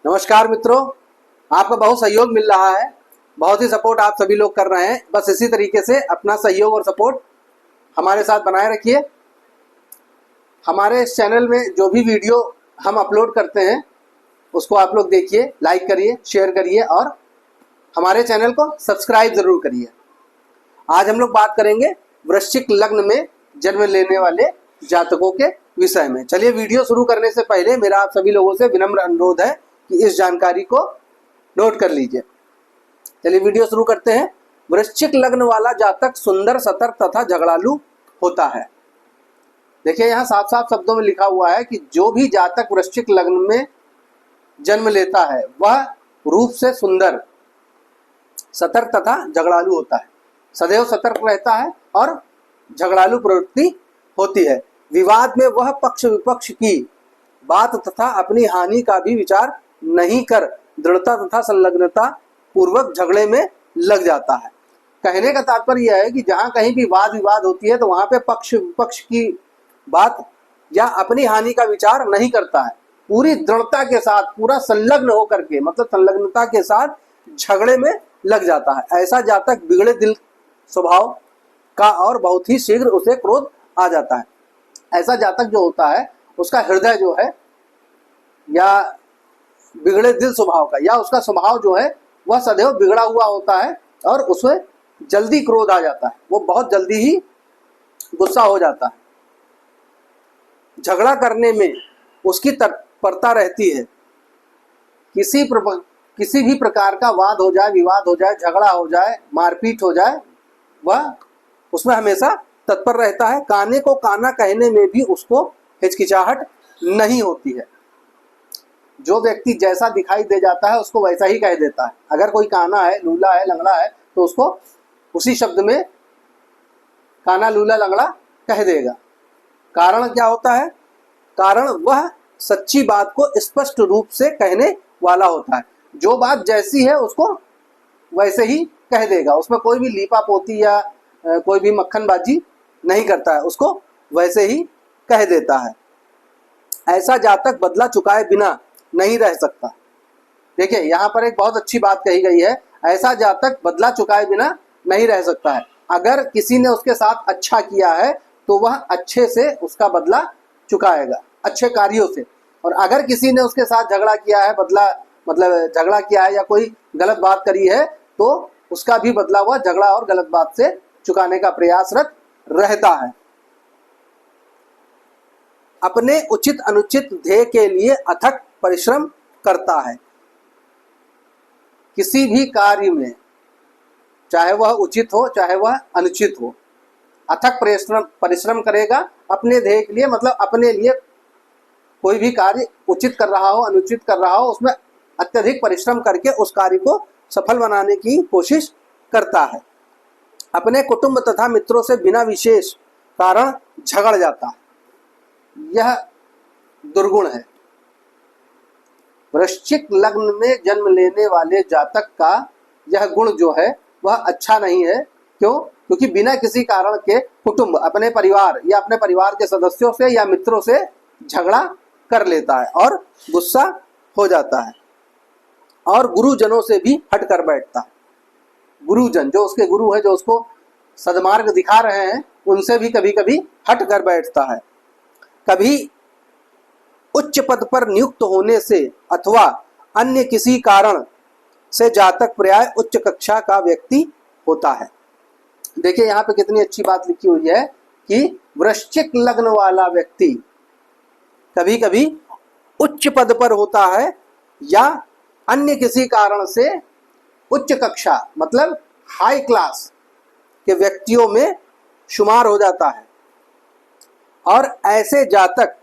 नमस्कार मित्रों, आपका बहुत सहयोग मिल रहा है। बहुत ही सपोर्ट आप सभी लोग कर रहे हैं। बस इसी तरीके से अपना सहयोग और सपोर्ट हमारे साथ बनाए रखिए। हमारे इस चैनल में जो भी वीडियो हम अपलोड करते हैं उसको आप लोग देखिए, लाइक करिए, शेयर करिए और हमारे चैनल को सब्सक्राइब ज़रूर करिए। आज हम लोग बात करेंगे वृश्चिक लग्न में जन्म लेने वाले जातकों के विषय में। चलिए, वीडियो शुरू करने से पहले मेरा आप सभी लोगों से विनम्र अनुरोध है कि इस जानकारी को नोट कर लीजिए। चलिए वीडियो शुरू करते हैं। वृश्चिक लग्न वाला जातक सुंदर, सतर्क तथा झगड़ालू होता है। देखिए, यहाँ साफ साफ शब्दों में लिखा हुआ है कि जो भी जातक वृश्चिक लग्न में जन्म लेता है वह रूप से सुंदर, सतर्क तथा झगड़ालू होता है। सदैव सतर्क रहता है और झगड़ालू प्रवृत्ति होती है। विवाद में वह पक्ष विपक्ष की बात तथा अपनी हानि का भी विचार नहीं कर दृढ़ता तथा संलग्नता पूर्वक झगड़े में लग जाता है। कहने का तात्पर्य यह है कि जहाँ कहीं भी वाद विवाद होती है तो वहाँ पे पक्ष विपक्ष की बात या अपनी हानि का विचार नहीं करता है। पूरी दृढ़ता के साथ, पूरा संलग्न होकर के, मतलब संलग्नता के साथ झगड़े में लग जाता है। ऐसा जातक बिगड़े दिल स्वभाव का और बहुत ही शीघ्र उसे क्रोध आ जाता है। ऐसा जातक जो होता है उसका हृदय जो है, या बिगड़े दिल स्वभाव का, या उसका स्वभाव जो है वह सदैव बिगड़ा हुआ होता है और उसमें जल्दी क्रोध आ जाता है। वो बहुत जल्दी ही गुस्सा हो जाता है। झगड़ा करने में उसकी तत्परता रहती है। किसी भी प्रकार का वाद हो जाए, विवाद हो जाए, झगड़ा हो जाए, मारपीट हो जाए, वह उसमें हमेशा तत्पर रहता है। काने को काना कहने में भी उसको हिचकिचाहट नहीं होती है। जो व्यक्ति जैसा दिखाई दे जाता है उसको वैसा ही कह देता है। अगर कोई काना है, लूला है, लंगड़ा है तो उसको उसी शब्द में काना, लूला, लंगड़ा कह देगा। कारण क्या होता है? कारण वह सच्ची बात को स्पष्ट रूप से कहने वाला होता है। जो बात जैसी है उसको वैसे ही कह देगा। उसमें कोई भी लीपा पोती या कोई भी मक्खनबाजी नहीं करता है, उसको वैसे ही कह देता है। ऐसा जातक बदला चुकाए बिना नहीं रह सकता। देखिए, यहाँ पर एक बहुत अच्छी बात कही गई है। ऐसा जातक बदला चुकाए बिना नहीं रह सकता है। अगर किसी ने उसके साथ अच्छा किया है तो वह अच्छे से उसका बदला चुकाएगा, अच्छे कार्यों से। और अगर किसी ने उसके साथ झगड़ा किया है, झगड़ा किया है या कोई गलत बात करी है, तो उसका भी बदला हुआ झगड़ा और गलत बात से चुकाने का प्रयासरत रहता है। अपने उचित अनुचित ध्येय के लिए अथक परिश्रम करता है। किसी भी कार्य में, चाहे वह उचित हो चाहे वह अनुचित हो, अथक परिश्रम करेगा अपने ध्येय के लिए। मतलब अपने लिए कोई भी कार्य उचित कर रहा हो, अनुचित कर रहा हो, उसमें अत्यधिक परिश्रम करके उस कार्य को सफल बनाने की कोशिश करता है। अपने कुटुंब तथा मित्रों से बिना विशेष कारण झगड़ जाता है। यह दुर्गुण है। वृश्चिक लग्न में जन्म लेने वाले जातक का यह गुण जो है वह अच्छा नहीं है। क्यों? क्योंकि बिना किसी कारण के कुटुंब, अपने परिवार या अपने परिवार के सदस्यों से या मित्रों से झगड़ा कर लेता है और गुस्सा हो जाता है। और गुरुजनों से भी हट कर बैठता है। गुरुजन, जो उसके गुरु हैं, जो उसको सद्मार्ग दिखा रहे हैं, उनसे भी कभी कभी हट कर बैठता है। कभी उच्च पद पर नियुक्त होने से अथवा अन्य किसी कारण से जातक प्रायः उच्च कक्षा का व्यक्ति होता है। देखिए, यहाँ पे कितनी अच्छी बात लिखी हुई है कि वृश्चिक लग्न वाला व्यक्ति कभी कभी उच्च पद पर होता है या अन्य किसी कारण से उच्च कक्षा, मतलब हाई क्लास के व्यक्तियों में शुमार हो जाता है। और ऐसे जातक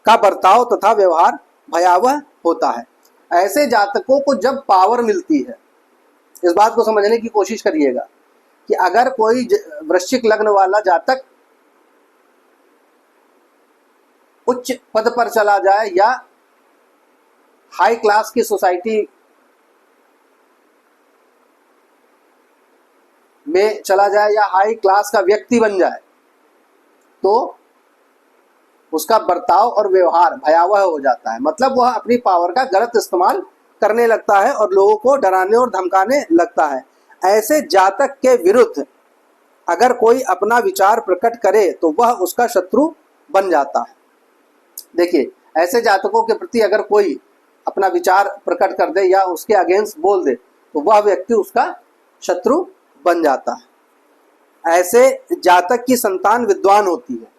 का बर्ताव तथा व्यवहार भयावह होता है। ऐसे जातकों को जब पावर मिलती है, इस बात को समझने की कोशिश करिएगा कि अगर कोई वृश्चिक लग्न वाला जातक उच्च पद पर चला जाए या हाई क्लास की सोसाइटी में चला जाए या हाई क्लास का व्यक्ति बन जाए, तो उसका बर्ताव और व्यवहार भयावह हो जाता है। मतलब वह अपनी पावर का गलत इस्तेमाल करने लगता है और लोगों को डराने और धमकाने लगता है। ऐसे जातक के विरुद्ध अगर कोई अपना विचार प्रकट करे तो वह उसका शत्रु बन जाता है। देखिए, ऐसे जातकों के प्रति अगर कोई अपना विचार प्रकट कर दे या उसके अगेंस्ट बोल दे तो वह व्यक्ति उसका शत्रु बन जाता है। ऐसे जातक की संतान विद्वान होती है।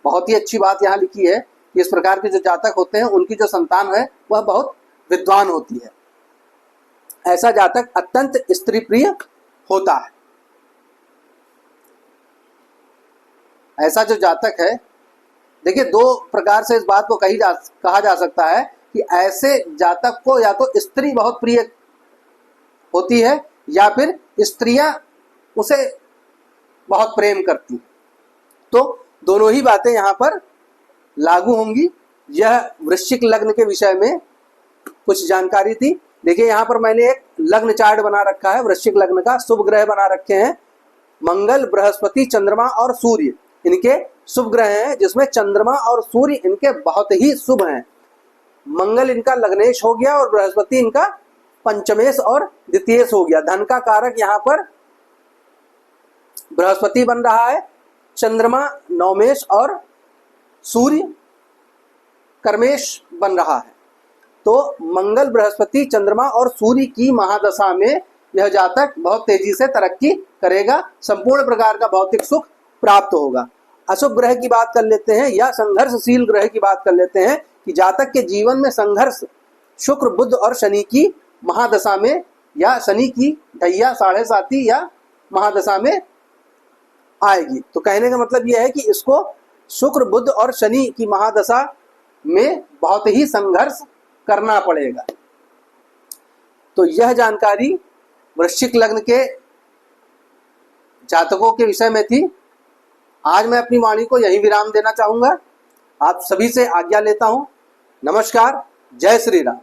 बहुत ही अच्छी बात यहाँ लिखी है कि इस प्रकार के जो जातक होते हैं उनकी जो संतान है वह बहुत विद्वान होती है। ऐसा जातक अत्यंत स्त्री प्रिय होता है। ऐसा जो जातक है, देखिए, दो प्रकार से इस बात को कहा जा सकता है कि ऐसे जातक को या तो स्त्री बहुत प्रिय होती है या फिर स्त्रियां उसे बहुत प्रेम करती हैं। तो दोनों ही बातें यहाँ पर लागू होंगी। यह वृश्चिक लग्न के विषय में कुछ जानकारी थी। देखिए, यहाँ पर मैंने एक लग्न चार्ट बना रखा है वृश्चिक लग्न का। शुभ ग्रह बना रखे हैं मंगल, बृहस्पति, चंद्रमा और सूर्य। इनके शुभ ग्रह हैं जिसमें चंद्रमा और सूर्य इनके बहुत ही शुभ हैं। मंगल इनका लग्नेश हो गया और बृहस्पति इनका पंचमेश और द्वितीयेश हो गया। धन का कारक यहाँ पर बृहस्पति बन रहा है, चंद्रमा नवमेश और सूर्य कर्मेश बन रहा है। तो मंगल, बृहस्पति, चंद्रमा और सूर्य की महादशा में यह जातक बहुत तेजी से तरक्की करेगा, संपूर्ण प्रकार का भौतिक सुख प्राप्त होगा। अशुभ ग्रह की बात कर लेते हैं या संघर्षशील ग्रह की बात कर लेते हैं कि जातक के जीवन में संघर्ष शुक्र, बुध और शनि की महादशा में या शनि की ढैया 7.5 या महादशा में आएगी। तो कहने का मतलब यह है कि इसको शुक्र, बुध और शनि की महादशा में बहुत ही संघर्ष करना पड़ेगा। तो यह जानकारी वृश्चिक लग्न के जातकों के विषय में थी। आज मैं अपनी वाणी को यही विराम देना चाहूंगा। आप सभी से आज्ञा लेता हूं। नमस्कार। जय श्री राम।